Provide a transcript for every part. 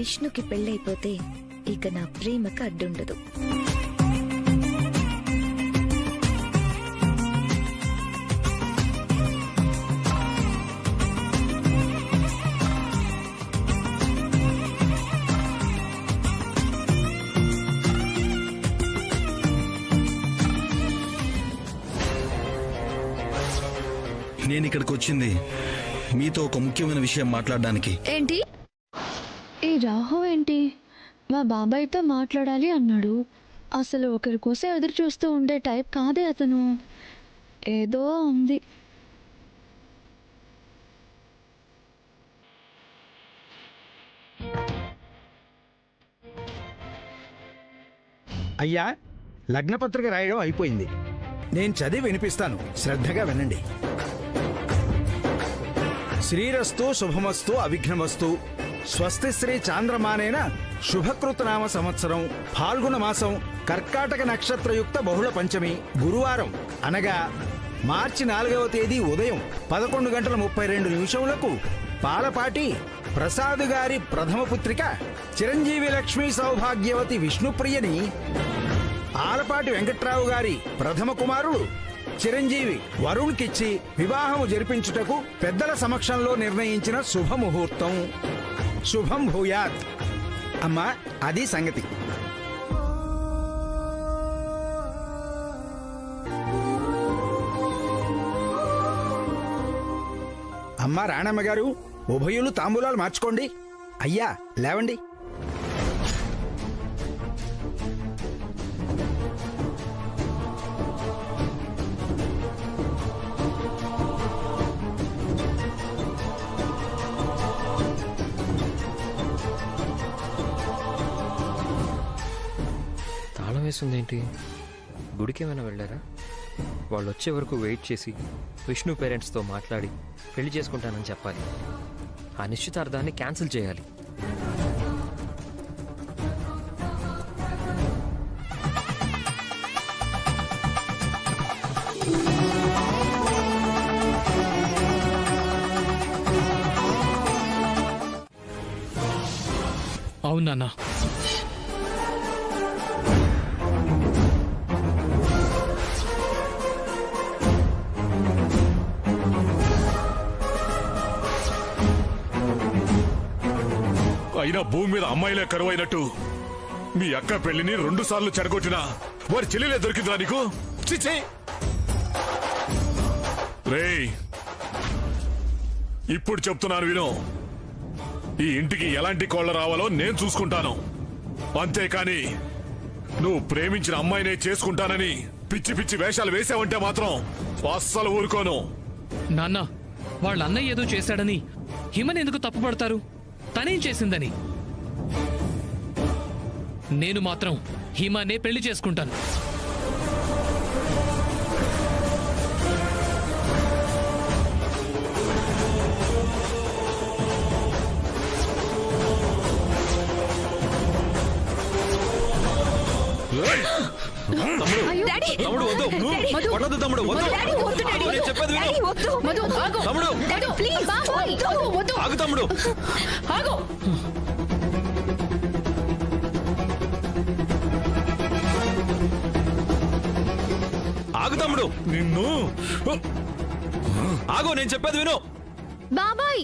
విష్ణుకి పెళ్ళైపోతే ఇక నా ప్రేమకు అడ్డుండదు. నేను ఇక్కడికి వచ్చింది మీతో ఒక ముఖ్యమైన విషయం మాట్లాడడానికి. ఏంటి? ఈ రాహు ఏంటి మా బాబాయ్తో మాట్లాడాలి అన్నాడు. అసలు ఒకరి కోసం ఎదురు చూస్తూ ఉండే టైప్ కాదే అతను. ఏదో ఉంది. అయ్యా, లగ్నపత్రిక రాయడం అయిపోయింది. నేను చదివి వినిపిస్తాను, శ్రద్ధగా వినండి. శ్రీరస్తు శుభమస్తు అవిఘ్నమస్తు. స్వస్తి శ్రీ చాంద్రమానేన శుభకృతనామ సంవత్సరం ఫాల్గుణ మాసం కర్కాటక నక్షత్రయుక్త బహుళ పంచమి గురువారం అనగా మార్చి 4వ తేదీ ఉదయం 11:32 పాలపాటి ప్రసాద్ గారి ప్రథమ పుత్రిక చిరంజీవి లక్ష్మీ సౌభాగ్యవతి విష్ణుప్రియని ఆలపాటి వెంకట్రావు గారి ప్రథమ కుమారుడు చిరంజీవి వరుణ్ కిచ్చి వివాహము జరిపించుటకు పెద్దల సమక్షంలో నిర్ణయించిన శుభముహూర్తం. శుభం భూయాత్. అమ్మా, అది సంగతి. అమ్మా రాణమ్మ గారు, ఉభయులు తాంబూలాలు మార్చుకోండి. అయ్యా లేవండి. తాళం వేసిందేంటి? గుడికి ఏమైనా వెళ్ళారా? వాళ్ళు వచ్చే వరకు వెయిట్ చేసి విష్ణు పేరెంట్స్తో మాట్లాడి పెళ్లి చేసుకుంటానని చెప్పాలి. ఆ నిశ్చితార్థాన్ని క్యాన్సిల్ చేయాలి. అవునా? అయినా భూమి మీద అమ్మాయిలే కరువైనట్టు మీ అక్క పెళ్లిని 2 సార్లు చెడగొట్టినా వారి చెల్లెలే దొరికిందిరా నీకు? చిచ్చే రేయ్, ఇప్పుడు చెప్తున్నాను విను. ఈ ఇంటికి ఎలాంటి కోళ్ళ రావాలో నేను చూసుకుంటాను. అంతేకాని నువ్వు ప్రేమించిన అమ్మాయినే చేసుకుంటానని పిచ్చి పిచ్చి వేషాలు వేసావంటే మాత్రం అస్సలు ఊరుకోను. నాన్న, వాళ్ళ అన్నయ్య ఏదో చేశాడని హిమని ఎందుకు తప్పుపడతారు? తనేం చేసిందని? నేను మాత్రం హిమానే పెళ్లి చేసుకుంటాను. తమ్ముడు వద్దు, వదలొద్దు తమ్ముడు, వద్దు. నేను చెప్పేది విను. తమ్ముడు ఆగు, తమ్ముడు ఆగు. ఆగు తమ్ముడు, నిన్ను ఆగు, నేను చెప్పేది విను. బాబాయ్,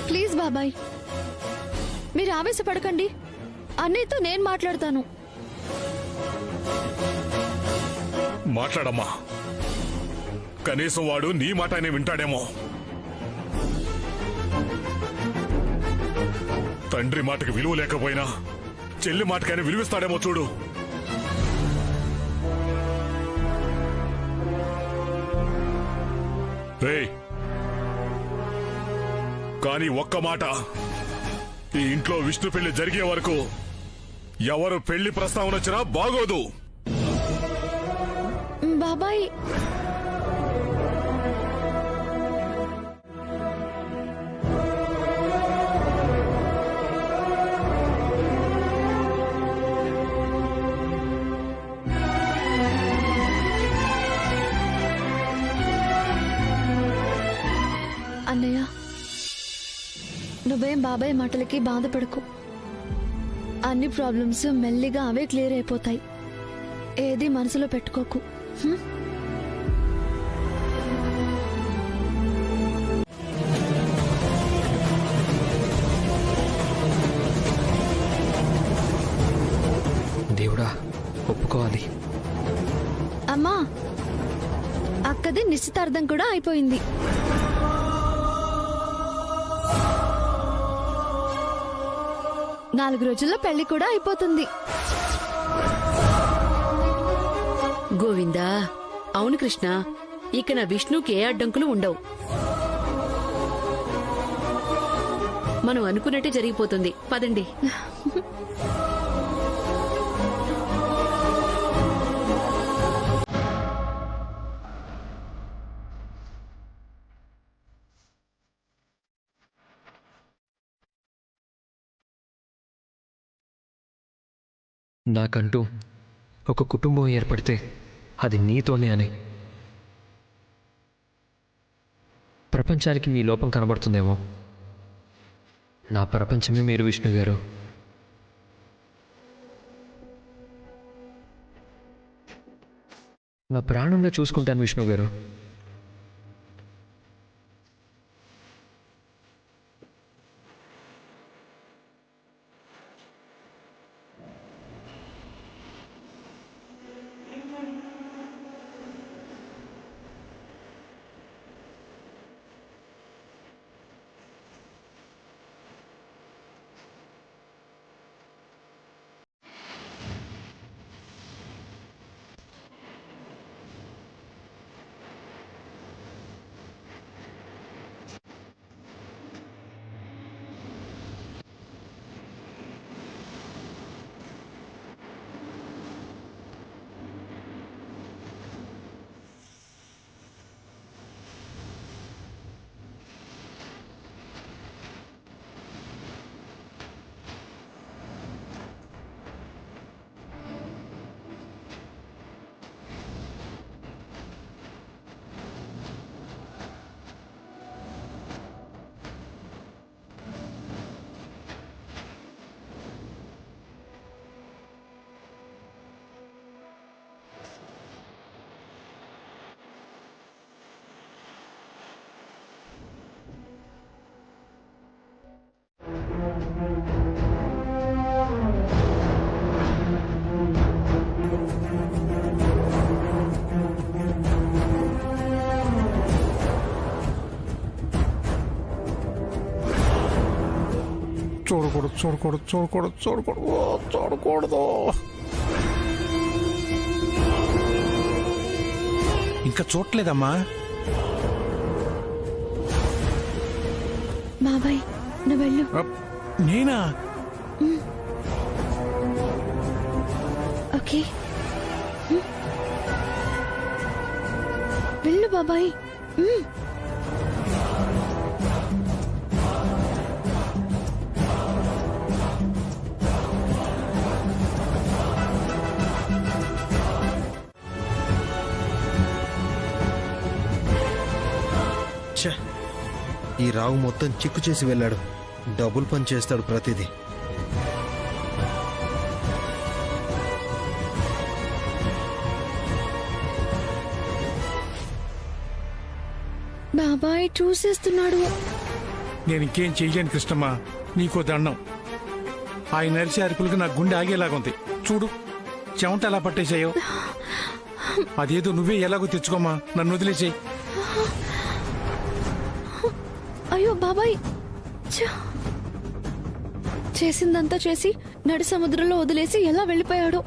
ప్లీజ్ బాబాయ్, మీరు ఆవేశపడకండి. అన్నయ్యతో నేను మాట్లాడతాను. మాట్లాడమ్మా. కనీసం వాడు నీ మాట అయినా వింటాడేమో. తండ్రి మాటకి విలువ లేకపోయినా చెల్లి మాటకైనా విలువిస్తాడేమో చూడు. రేయ్, కానీ ఒక్క మాట, ఈ ఇంట్లో విష్ణు పెళ్లి జరిగే వరకు ఎవరు పెళ్లి ప్రస్తావన వచ్చినా బాగోదు. బాబాయ్, నువ్వేం బాబాయ్ మాటలకి బాధపడకు. అన్ని ప్రాబ్లమ్స్ మెల్లిగా అవే క్లియర్ అయిపోతాయి. ఏది మనసులో పెట్టుకోకు. హ్మ్? దేవుడా, ఒప్పుకోవాలి. అమ్మా, అక్కది నిశ్చితార్థం కూడా అయిపోయింది. నాలుగు రోజుల్లో పెళ్లి కూడా అయిపోతుంది. గోవిందా, అవును కృష్ణ, ఇక నా విష్ణుకి ఏ అడ్డంకులు ఉండవు. మనం అనుకున్నట్టే జరిగిపోతుంది. పదండి. నాకంటూ ఒక కుటుంబం ఏర్పడితే అది నీతోనే అని. ప్రపంచానికి మీ లోపం కనబడుతుందేమో, నా ప్రపంచమే మీరు విష్ణు గారు. నా ప్రాణంలో చూసుకుంటాను విష్ణు గారు. చూడకూడదు. ఇంకా చూడలేదమ్మా. బాబాయ్, నువ్వు వెళ్ళు. నేనా? ఓకే, వెళ్ళు బాబాయ్. ఈ రావు మొత్తం చిక్కు చేసి వెళ్ళాడు. డబుల్ పని చేస్తాడు ప్రతిదీ. బాబాయ్ చూసేస్తున్నాడు. నేను ఇంకేం చెయ్యలేను కృష్ణమ్మ, నీకో దండం. ఆయన నరిసే అరుపులకు నా గుండె ఆగేలాగుంది. చూడు, చెమట ఎలా పట్టేశాయో. అదేదో నువ్వే ఎలాగో తెచ్చుకోమా, నన్ను వదిలేసేయి. అయ్యో బాబాయ్, చేసిందంతా చేసి నడి సముద్రంలో వదిలేసి ఎలా వెళ్ళిపోయాడు.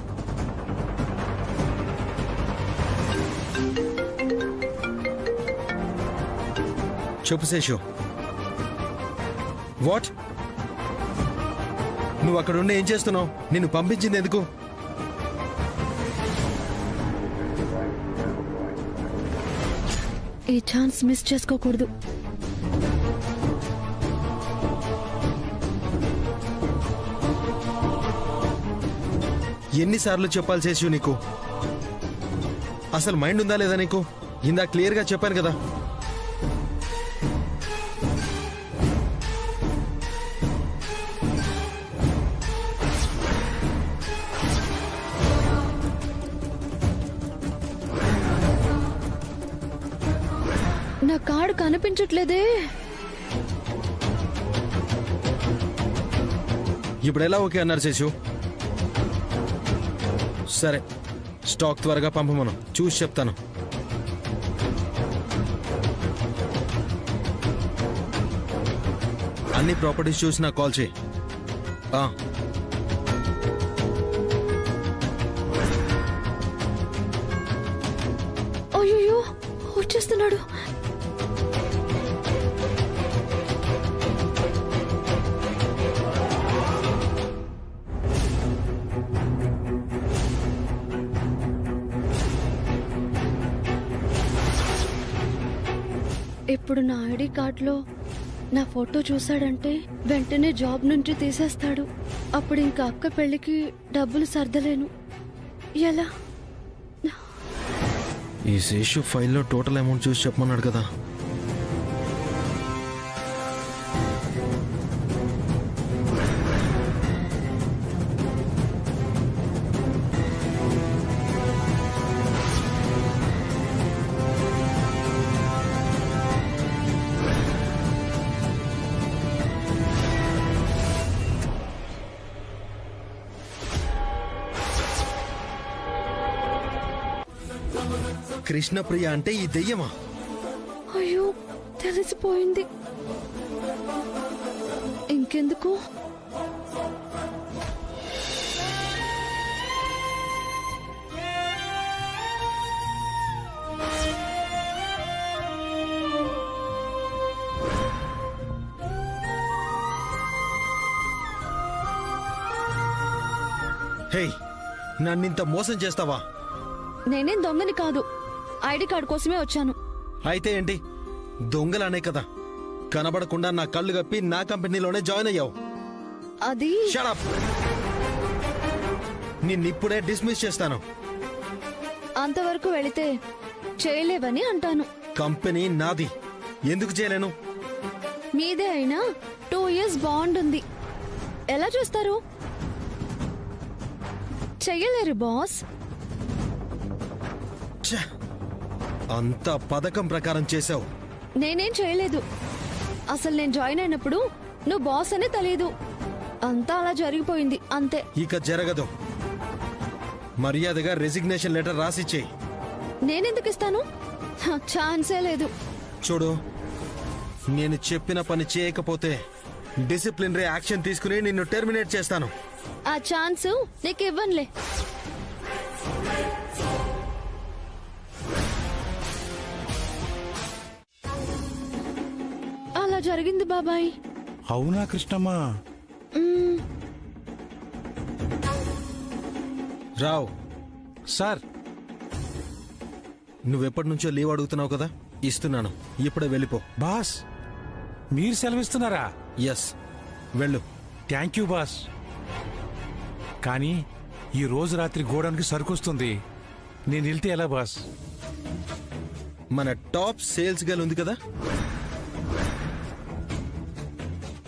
చెప్పు శేషు, వాట్? నువ్వు అక్కడ ఉండి ఏం చేస్తున్నావు? నిన్ను పంపించింది ఎందుకు? ఈ ఛాన్స్ మిస్ చేసుకోకూడదు. ఎన్నిసార్లు చెప్పాలి శేషు నీకు? అసలు మైండ్ ఉందా లేదా నీకు? ఇందా క్లియర్గా చెప్పాను కదా. నా కార్డు కనిపించట్లేదే. ఇప్పుడు ఎలా ఓకే అన్నారు శేషు? సరే, స్టాక్ త్వరగా పంపమను, చూసి చెప్తాను. అన్ని ప్రాపర్టీస్ చూసి నాకు కాల్ చేయి. అయ్యో, వచ్చేస్తున్నాడు. ఇప్పుడు నా ఐడి కార్డులో నా ఫోటో చూశాడంటే వెంటనే జాబ్ నుంచి తీసేస్తాడు. అప్పుడు ఇంకా అక్క పెళ్లికి డబ్బులు సర్దలేను. ఎలా? ఈ శేషు ఫైల్లో టోటల్ అమౌంట్ చూసి చెప్పమన్నాడు కదా. కృష్ణప్రియ అంటే ఈ దెయ్యమా? అయ్యో, తెలిసిపోయింది. ఇంకెందుకు? హే, నన్నింత మోసం చేస్తావా? నేనేం దొంగని కాదు, ఐడి కార్డు కోసమే వచ్చాను. అయితే ఏంటి? దొంగలనే కదా కనబడకుండా నా కళ్ళు కప్పి నా కంపెనీలోనే జాయిన్ అయ్యావు. అది Shut up! నిన్నిప్పుడే డిస్మిస్ చేస్తాను. అంతవరకు వెళితే చేయలేవని అంటాను. కంపెనీ నాది, ఎందుకు చేయలేను? మీదే అయినా 2 years బాండ్ ఉంది. ఎలా చూస్తారు? చెయ్యలేరు బాస్. ఛ! అంతా పథకం ప్రకారం చేశావు. నేనేం చేయలేదు. అసలు నేను జాయిన్ అయినప్పుడు నువ్వు బాస్ అనే తెలియదు. అంతా అలా జరిగిపోయింది అంతే. ఇక జరగదు. మర్యాదగా రెసిగ్నేషన్ లెటర్ రాసిచ్చేయి. నేనెందుకు ఇస్తాను? ఛాన్సే లేదు. చూడు, నేను చెప్పిన పని చేయకపోతే డిసిప్లినరీ యాక్షన్ తీసుకుని నిన్ను టెర్మినేట్ చేస్తాను. ఆ ఛాన్స్ నీకు ఇవ్వనులే. అలా జరిగింది బాబాయ్. అవునా కృష్ణమ్మా? మ్మ్. రావ్, సార్, నువ్వెప్పటి నుంచో లీవ్ అడుగుతున్నావు కదా, ఇస్తున్నాను. ఇప్పుడే వెళ్ళిపో. బాస్ మీరు సెలవిస్తున్నారా? ఎస్, వెళ్ళు. Thank you boss. కానీ ఈ రోజు రాత్రి గోడానికి సరుకొస్తుంది, నేను వెళ్తే ఎలా బాస్? మన టాప్ సేల్స్ గర్ల్ ఉంది కదా,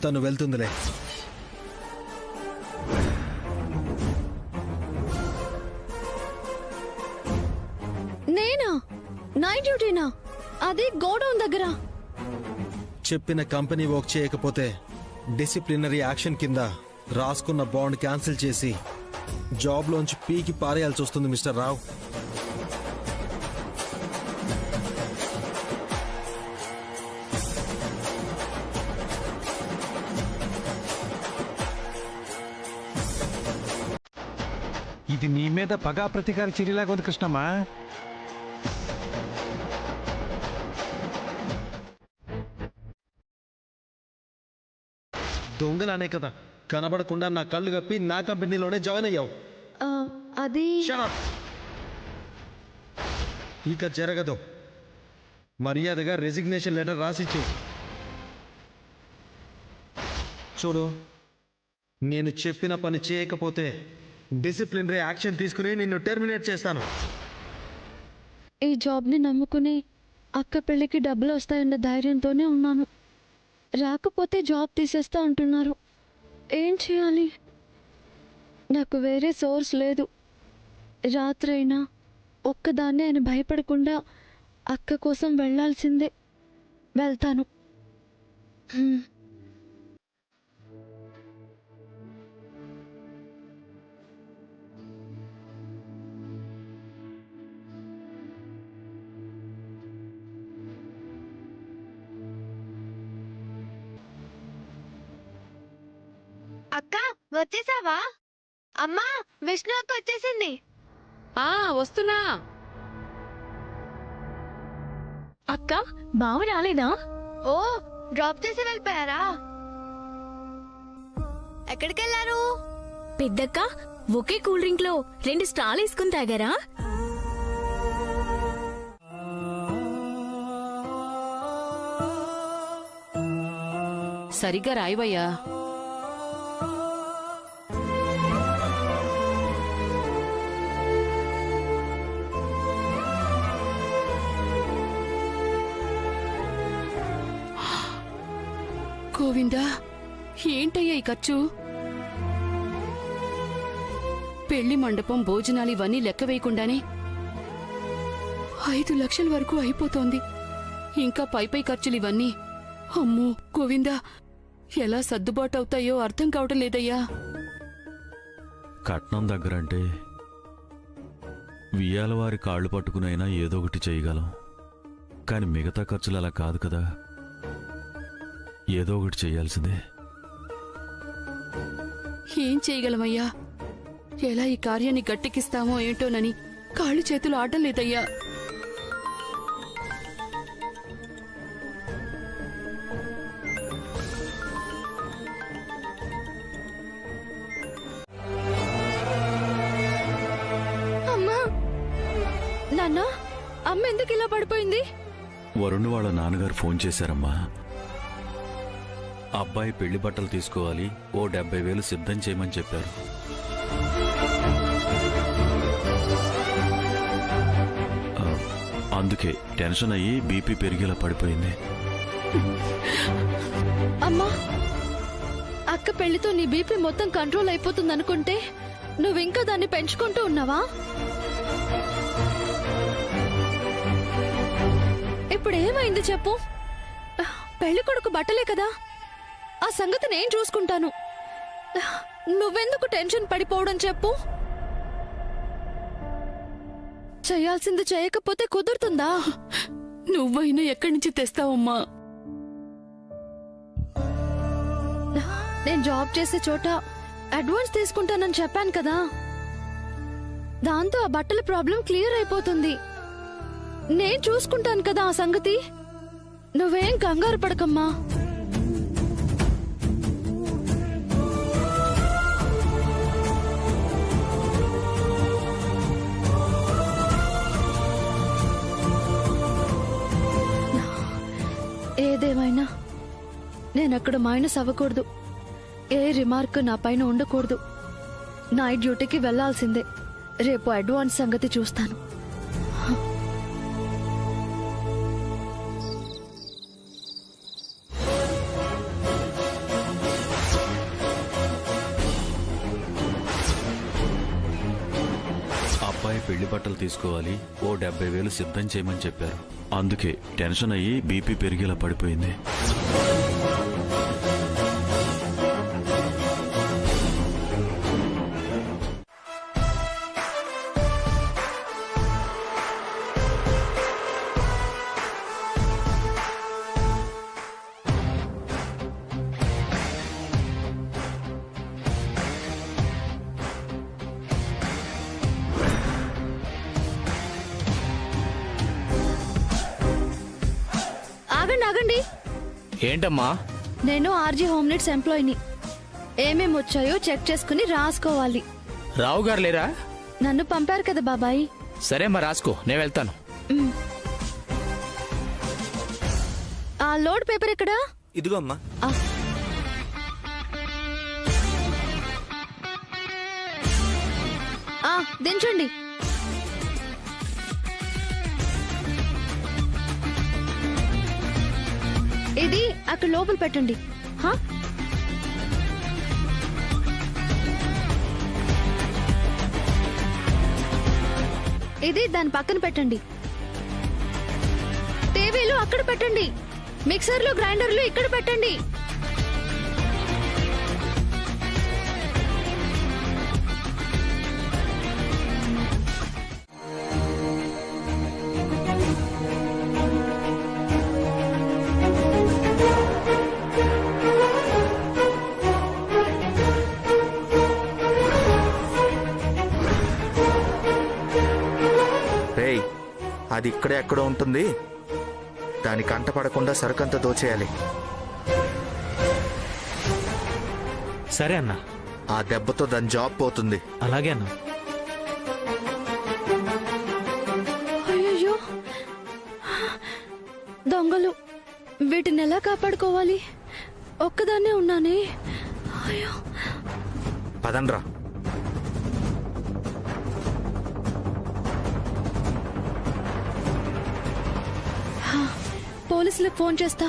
తను వెళ్తుందిలే. నేనా? నైట్ డ్యూటీనా? అది గోడౌన్ దగ్గర. చెప్పిన కంపెనీ వర్క్ చేయకపోతే డిసిప్లినరీ యాక్షన్ కింద రాసుకున్న బాండ్ క్యాన్సిల్ చేసి జాబ్లోంచి పీకి పారేయాల్సి వస్తుంది మిస్టర్ రావ్. ఇది నీ మీద పగా ప్రతీకార చర్యలాగా ఉంది కృష్ణమ్మా. దొంగలనే కదా కనబడకుండా నా కళ్ళు కప్పి నా కంపెనీలోనే జాయిన్ అయ్యావు. అది Shut up! ఇక జరగదు. మర్యాదగా రెసిగ్నేషన్ లెటర్ రాసిచ్చు. చూడు, నేను చెప్పిన పని చేయకపోతే డిసిప్లినరీ యాక్షన్ తీసుకుని నిన్ను టెర్మినేట్ చేస్తాను. ఈ జాబ్ని నమ్ముకుని అక్క పెళ్ళికి డబ్బులు వస్తాయన్న ధైర్యంతోనే ఉన్నాను. రాకపోతే జాబ్ తీసేస్తా అంటున్నారు. ఏం చేయాలి? నాకు వేరే సోర్స్ లేదు. రాత్రైనా ఒక్కదాన్నే ఆయన భయపడకుండా అక్క కోసం వెళ్ళాల్సిందే. వెళ్తాను. మ్. అక్క వచ్చేసావా? అమ్మా, విష్ణు అక్క వచ్చేసింది. వస్తున్నా. అక్క బావ రాలేదా? ఓ, డ్రాప్ చేసి వెళ్ళిపోయారా? ఎక్కడికి వెళ్ళారు? పెద్దక్క ఒకే కూల్ డ్రింక్ లో 2 స్టాల్ వేసుకుని తాగారా? సరిగ్గా రాయవయ్యా. గోవిందా, ఏంటయ్యా ఈ ఖర్చు? పెళ్లి మండపం, భోజనాలు ఇవన్నీ లెక్క వేయకుండానే 5 లక్షల వరకు అయిపోతోంది. ఇంకా పై ఖర్చులు ఇవన్నీ. అమ్మో గోవిందా, ఎలా సర్దుబాటు అవుతాయో అర్థం కావటం లేదయ్యా. కట్నం దగ్గరంటే వియ్యాల వారి కాళ్ళు పట్టుకునైనా ఏదో ఒకటి చేయగలం. కాని మిగతా ఖర్చులు అలా కాదు కదా. ఏదో ఒకటి చేయాల్సిందే. ఏం చేయగలమయ్యా? ఎలా ఈ కార్యాన్ని గట్టెక్కిస్తామో ఏంటోనని కాళ్ళు చేతులు ఆడడం లేదయ్యా. అమ్మా, నాన్న, అమ్మ ఎందుకు ఇలా పడిపోయింది? వరుణ్ వాళ్ళ నాన్నగారు ఫోన్ చేశారమ్మా. అబ్బాయి పెళ్లి బట్టలు తీసుకోవాలి, ఓ 70,000 సిద్ధం చేయమని చెప్పారు. అందుకే టెన్షన్ అయ్యి బీపీ పెరిగేలా పడిపోయింది. అమ్మా, అక్క పెళ్లితో నీ బీపీ మొత్తం కంట్రోల్ అయిపోతుంది అనుకుంటే నువ్వింకా దాన్ని పెంచుకుంటూ ఉన్నావా? ఇప్పుడు ఏమైంది చెప్పు? పెళ్లి కొడుకు బట్టలే కదా, ఆ సంగతి నేను చూసుకుంటాను. నువ్వెందుకు టెన్షన్ పడిపోవడం చెప్పు? చేయాల్సింది చేయకపోతే కుదురుతుందా? నువ్వైనా ఎక్కడి నుంచి తెస్తావమ్మా? నేను జాబ్ చేసే చోట అడ్వాన్స్ తీసుకుంటానని చెప్పాను కదా. దాంతో ఆ బట్టల ప్రాబ్లం క్లియర్ అయిపోతుంది. నేను చూసుకుంటాను కదా ఆ సంగతి. నువ్వేం కంగారు పడకమ్మా. ఏదేమైనా నేనక్కడ మైనస్ అవ్వకూడదు. ఏ రిమార్క్ నా పైన ఉండకూడదు. నైట్ డ్యూటీకి వెళ్లాల్సిందే. రేపు అడ్వాన్స్ సంగతి చూస్తాను. అబ్బాయి పెళ్లి బట్టలు తీసుకోవాలి, ఓ 70,000 సిద్ధం చేయమని చెప్పారు. అందుకే టెన్షన్ అయ్యి బీపీ పెరిగేలా పడిపోయింది. ఆగండి. ఏంటమ్మా? నేను ఆర్జీ హోమ్ నీడ్స్ ఎంప్లాయీని. ఏమేమి వచ్చాయో చెక్ చేసుకుని రాసుకోవాలి. రావు గారు లేరా? నన్ను పంపారు కదా బాబాయ్. సరే మరి రాసుకో, నేను వెళ్తాను. ఆ లోడ్ పేపర్ ఎక్కడా? ఇదిగో అమ్మా. దించండి. ఇది అక్కడ లోపల పెట్టండి. ఇది దాని పక్కన పెట్టండి. టీవీలు అక్కడ పెట్టండి. మిక్సర్లు గ్రైండర్లు ఇక్కడ పెట్టండి. రేయ్, అది ఇక్కడే ఎక్కడో ఉంటుంది. దాని కంట పడకుండా సరుకంతా దోచేయాలి. సరే అన్నా. ఆ దెబ్బతో దాని జాబ్ పోతుంది. అలాగే అన్నా. అయ్యో, దొంగలు! వీటిని ఎలా కాపాడుకోవాలి? ఒక్కదాన్నే ఉన్నానే. అయ్యో, పదండ్రా. పోలీసులకు ఫోన్ చేస్తా.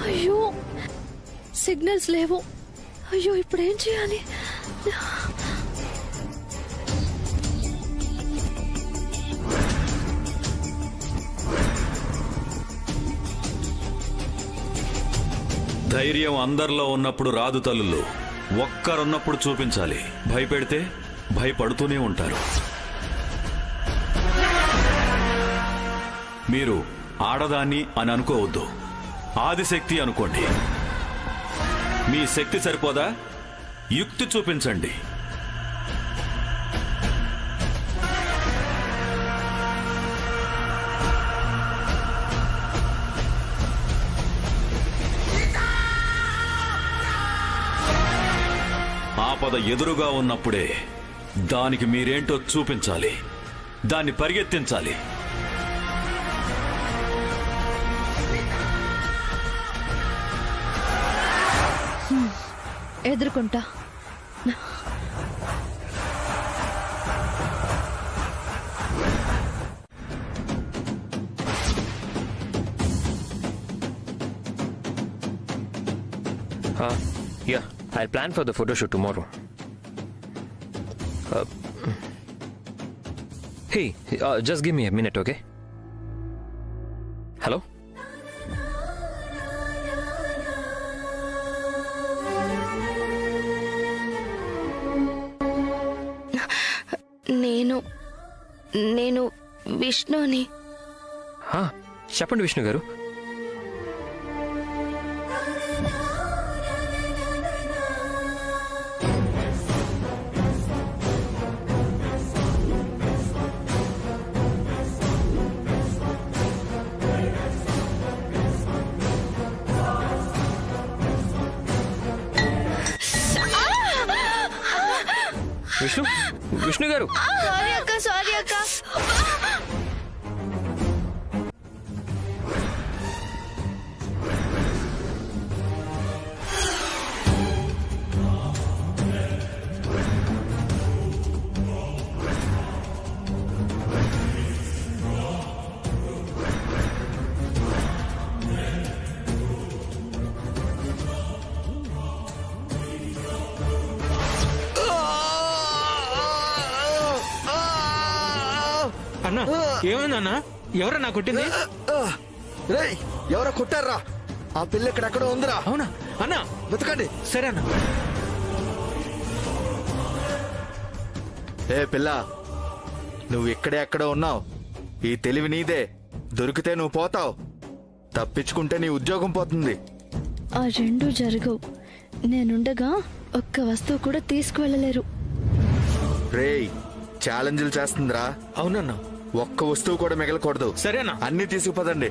అయ్యో, సిగ్నల్స్ లేవు. అయ్యో, ఇప్పుడు ఏం చేయాలి? ధైర్యం అందరిలో ఉన్నప్పుడు రాదు తల్లులు, ఒక్కరున్నప్పుడు చూపించాలి. భయపెడితే భయపడుతూనే ఉంటారు. మీరు ఆడదాన్ని అని అనుకోవద్దు, ఆదిశక్తి అనుకోండి. మీ శక్తి సరిపోదా? యుక్తి చూపించండి. ఆపద ఎదురుగా ఉన్నప్పుడే దానికి మీరేంటో చూపించాలి, దాన్ని పరిగెత్తించాలి. ఎదుర్కొంటా. Yeah, I'll plan for the photo shoot tomorrow. Hey, just give me a minute, okay? Hello? నేను విష్ణుని. చెప్పండి విష్ణు గారు. విష్ణు గారు. సారీ అక్క. అన్నా, ఏమైందన్నా? ఎవరన్నా కొట్టింది? ఎవరో కొట్టారా? ఆ పిల్ల ఇక్కడెక్కడో ఉందిరా. అవునా అన్నా? వెతకండి. సరే అన్నా. ఏ పిల్ల, నువ్వు ఎక్కడో ఉన్నావు. ఈ తెలివి నీదే. దొరికితే నువ్వు పోతావు, తప్పించుకుంటే నీ ఉద్యోగం పోతుంది. ఆ రెండు జరగవు. నేనుండగా ఒక్క వస్తువు కూడా తీసుకువెళ్ళలేరు. రేయ్, ఛాలెంజ్లు చేస్తుందిరా. అవునన్నా. ఒక్క వస్తువు కూడా మిగలకూడదు. సరేనా? అన్ని తీసుకుపోదండి.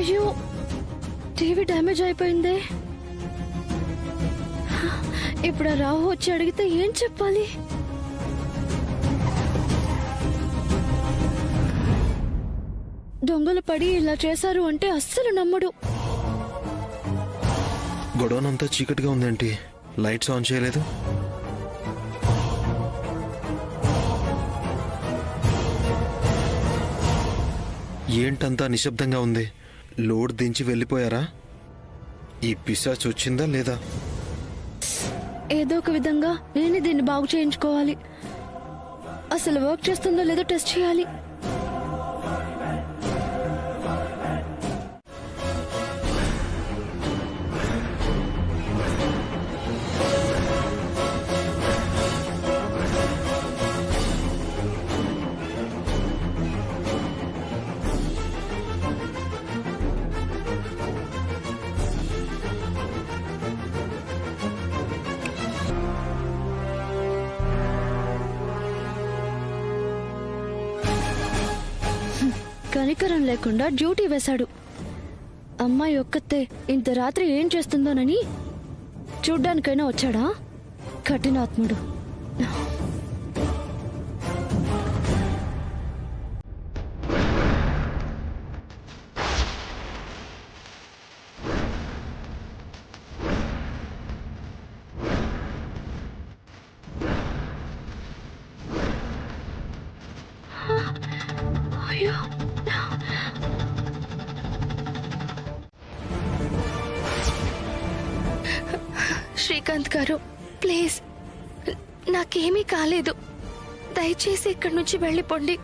అయ్యో టీవీ డ్యామేజ్ అయిపోయిందే. ఇప్పుడు ఆ రాహు వచ్చి అడిగితే ఏం చెప్పాలి? దొంగలు పడి ఇలా చేశారు అంటే అస్సలు నమ్మడు. గొడవనంతా చీకటిగా ఉందేంటి? లైట్స్ ఆన్ చేయలేదు. ఏంటంతా నిశ్శబ్దంగా ఉంది? లోడ్ దించి వెళ్ళిపోయారా? ఈ పిశాచ్ వచ్చిందా లేదా? ఏదో ఒక విధంగా నేనే దీన్ని బాగు చేయించుకోవాలి. అసలు వర్క్ చేస్తుందో లేదో టెస్ట్ చేయాలి. కనికరం లేకుండా డ్యూటీ వేశాడు. అమ్మాయి ఒక్కతే ఇంత రాత్రి ఏం చేస్తుందోనని చూడ్డానికైనా వచ్చాడా? కఠినాత్ముడు. అయ్యో శ్రీకాంత్ గారు, ప్లీజ్, నాకేమీ కాలేదు. దయచేసి ఇక్కడి నుంచి వెళ్ళిపోండి.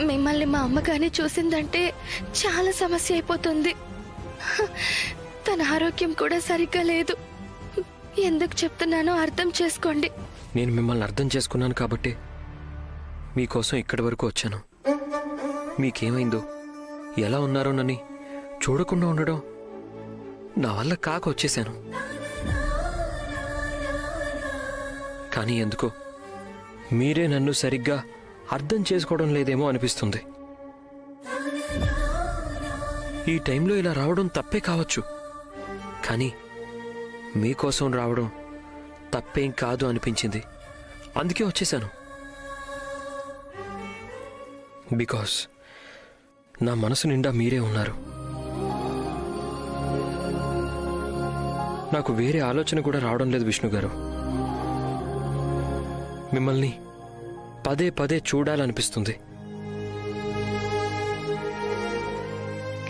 మిమ్మల్ని మా అమ్మగాని చూసిందంటే చాలా సమస్య అయిపోతుంది. తన ఆరోగ్యం కూడా సరిగ్గా లేదు. ఎందుకు చెప్తున్నానో అర్థం చేసుకోండి. నేను మిమ్మల్ని అర్థం చేసుకున్నాను కాబట్టి మీకోసం ఇక్కడి వరకు వచ్చాను. మీకేమైందో, ఎలా ఉన్నారోనని చూడకుండా ఉండడం నా వల్ల కాక వచ్చేశాను. కానీ ఎందుకో మీరే నన్ను సరిగ్గా అర్థం చేసుకోవడం లేదేమో అనిపిస్తుంది. ఈ టైంలో ఇలా రావడం తప్పే కావచ్చు, కానీ మీకోసం రావడం తప్పేం కాదు అనిపించింది. అందుకే వచ్చేశాను. బికాస్ నా మనసు నిండా మీరే ఉన్నారు. నాకు వేరే ఆలోచన కూడా రావడం లేదు విష్ణు గారు. మిమ్మల్ని పదే పదే చూడాలనిపిస్తుంది.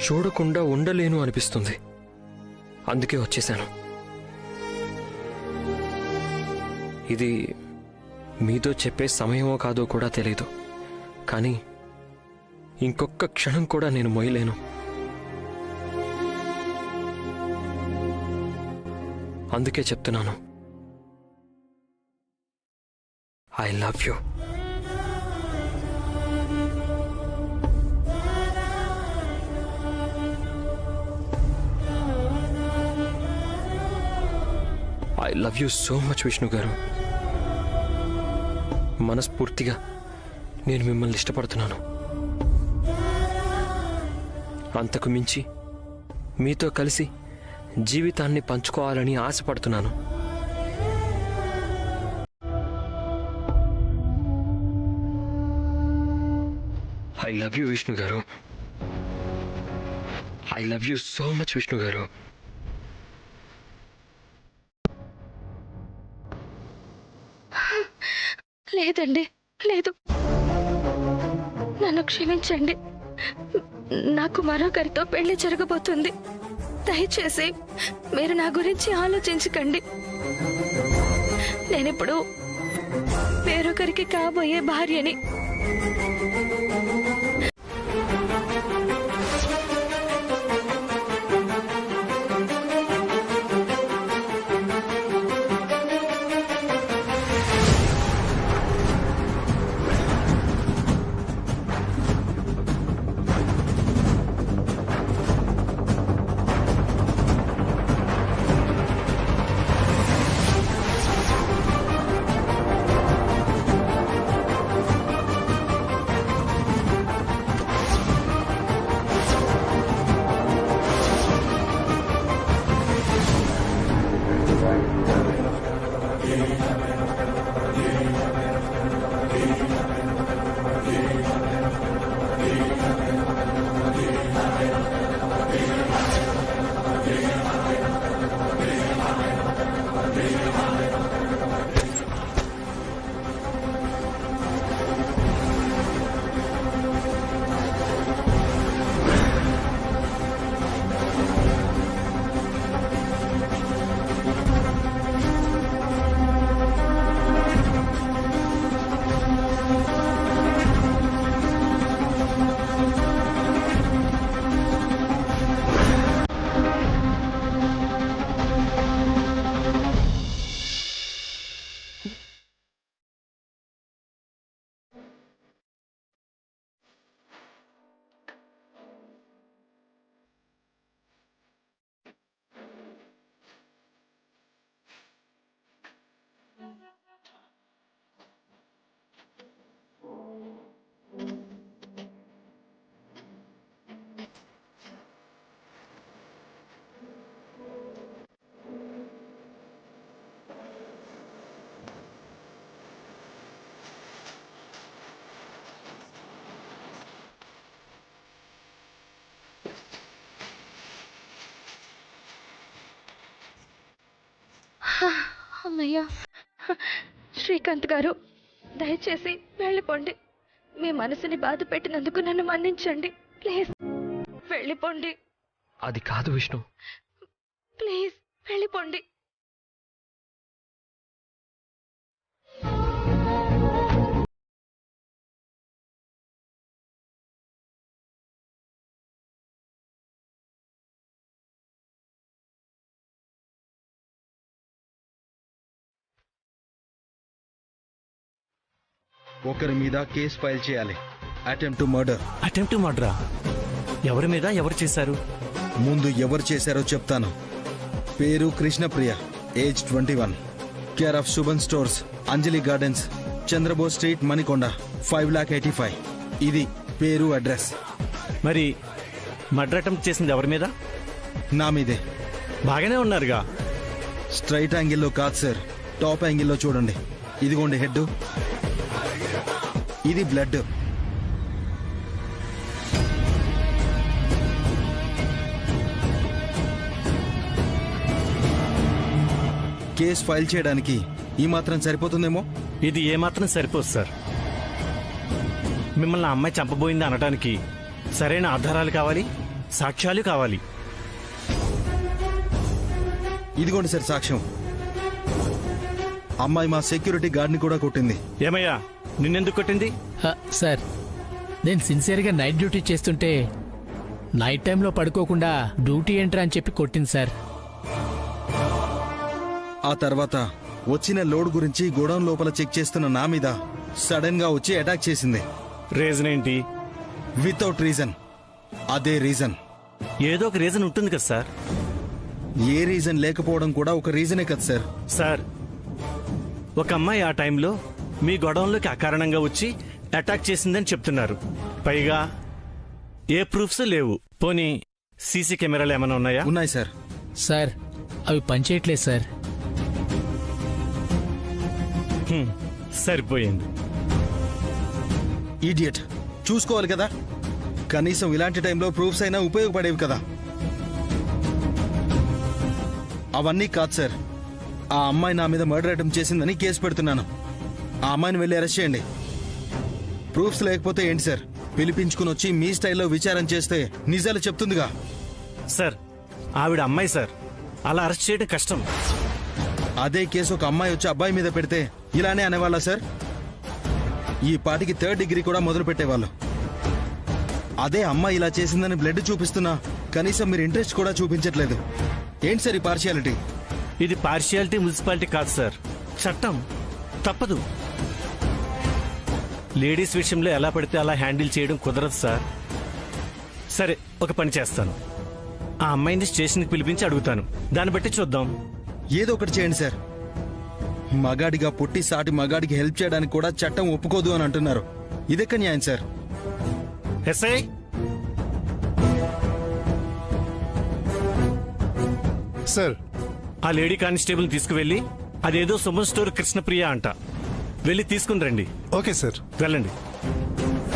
చూడకుండా ఉండలేను అనిపిస్తుంది. అందుకే వచ్చేశాను. ఇది మీతో చెప్పే సమయమో కాదో కూడా తెలియదు, కానీ ఇంకొక క్షణం కూడా నేను మోయలేను. అందుకే చెప్తున్నాను, I love you. I love you so much Vishnu గారు. మనస్ఫూర్తిగా నేను మిమ్మల్ని ఇష్టపడుతున్నాను. అంతకు మించి మీతో కలిసి జీవితాన్ని పంచుకోవాలని ఆశపడుతున్నాను. ఐ లవ్ యూ విష్ణు గారు. I love you so much Vishnu గారు. లేదండి, లేదు. నన్ను క్షమించండి. నాకు మరొకరితో పెళ్లి జరగబోతుంది. దయచేసి మీరు నా గురించి ఆలోచించకండి. నేనిప్పుడు వేరొకరికి కాబోయే భార్యని. అన్నయ్య, శ్రీకాంత్ గారు, దయచేసి వెళ్ళిపోండి. మీ మనసుని బాధ పెట్టినందుకు నన్ను మన్నించండి. ప్లీజ్ వెళ్ళిపోండి. అది కాదు విష్ణు. ప్లీజ్ వెళ్ళిపోండి. ఒకరి మీద కేసు ఫైల్ చేయాలి. Attempt to murder. అటెంప్ట్ మర్డరా? ఎవరి మీద ఎవరు చేశారు? ముందు ఎవరు చేశారో చెప్తాను. పేరు Krishnapriya, age 21, care of Shubhan stores, Anjali gardens, Chandrabose street, Manikonda, 5,85,000. ఇది పేరు, అడ్రస్. మరి మర్డర్ అటెంప్ట్ చేసింది ఎవరి మీద? నా మీదే. బాగానే ఉన్నారుగా. స్ట్రైట్ యాంగిల్లో కాదు సార్, టాప్ యాంగిల్లో చూడండి. ఇదిగోండి హెడ్, ఇది బ్లడ్. కేసు ఫైల్ చేయడానికి ఈ మాత్రం సరిపోతుందేమో. ఇది ఏమాత్రం సరిపోదు సార్. మిమ్మల్ని ఆ అమ్మాయి చంపబోయింది అనడానికి సరైన ఆధారాలు కావాలి, సాక్ష్యాలు కావాలి. ఇదిగోండి సార్ సాక్ష్యం. అమ్మాయి మా సెక్యూరిటీ గార్డ్ని కూడా కొట్టింది. ఏమయ్యా, నిన్నెందుకు కొట్టింది? సార్, నేను సిన్సియర్గా నైట్ డ్యూటీ చేస్తుంటే నైట్ టైంలో పడుకోకుండా డ్యూటీ ఎంటర్ అని చెప్పి కొట్టింది సార్. ఆ తర్వాత వచ్చిన లోడ్ గురించి గోడౌన్ లోపల చెక్ చేస్తున్న నా మీద సడన్ గా వచ్చి అటాక్ చేసింది. రీజన్ ఏంటి? Without reason. అదే రీజన్. ఏదో ఒక రీజన్ ఉంటుంది కదా సార్. ఏ రీజన్ లేకపోవడం కూడా ఒక రీజనే కదా సార్. సార్, ఒక అమ్మాయి ఆ టైంలో మీ గొడవంలోకి అకారణంగా వచ్చి అటాక్ చేసిందని చెప్తున్నారు. పైగా ఏ ప్రూఫ్స్ లేవు. పోనీ సీసీ కెమెరాలు ఏమైనా ఉన్నాయా? ఉన్నాయి సార్. సార్, అవి పనిచేయట్లేదు సార్. సరిపోయింది. ఈడియట్. చూసుకోవాలి కదా, కనీసం ఇలాంటి టైంలో ప్రూఫ్స్ అయినా ఉపయోగపడేవి కదా. అవన్నీ కాదు సార్. ఆ అమ్మాయి నా మీద మర్డర్ అటెంప్ట్ చేసిందని కేసు పెడుతున్నాను. ఆ అమ్మాయిని వెళ్ళి అరెస్ట్ చేయండి. ప్రూఫ్స్ లేకపోతే ఏంటి సార్, పిలిపించుకుని వచ్చి మీ స్టైల్లో విచారం చేస్తే నిజాలు చెప్తుందిగా. సార్, ఆవిడ అమ్మాయి సార్, అలా అరెస్ట్ చేయడం కష్టం. అదే కేసు ఒక అమ్మాయి వచ్చి అబ్బాయి మీద పెడితే ఇలానే అనేవాళ్ళ సార్? ఈ పాటికి 3rd డిగ్రీ కూడా మొదలు పెట్టేవాళ్ళు. అదే అమ్మాయి ఇలా చేసిందని బ్లడ్ చూపిస్తున్నా కనీసం మీరు ఇంట్రెస్ట్ కూడా చూపించట్లేదు. ఏంటి సార్ ఈ పార్షియాలిటీ? ఇది పార్షియాలిటీ, మున్సిపాలిటీ కాదు సార్, చట్టం. తప్పదు. లేడీస్ విషయంలో ఎలా పడితే అలా హ్యాండిల్ చేయడం కుదరదు సార్. సరే, ఒక పని చేస్తాను. ఆ అమ్మాయిని స్టేషన్కి పిలిపించి అడుగుతాను. దాన్ని బట్టి చూద్దాం. ఏదో ఒకటి చేయండి సార్. మగాడిగా పుట్టి సాటి మగాడికి హెల్ప్ చేయడానికి కూడా చట్టం ఒప్పుకోదు అని అంటున్నారు. ఇదెక్క న్యాయం సార్? ఎస్ఐ, సార్, ఆ లేడీ కానిస్టేబుల్ తీసుకువెళ్ళి అదేదో సుమన్ స్టోర్ కృష్ణప్రియ అంట, వెళ్ళి తీసుకుని రండి. Okay sir. వెళ్ళండి.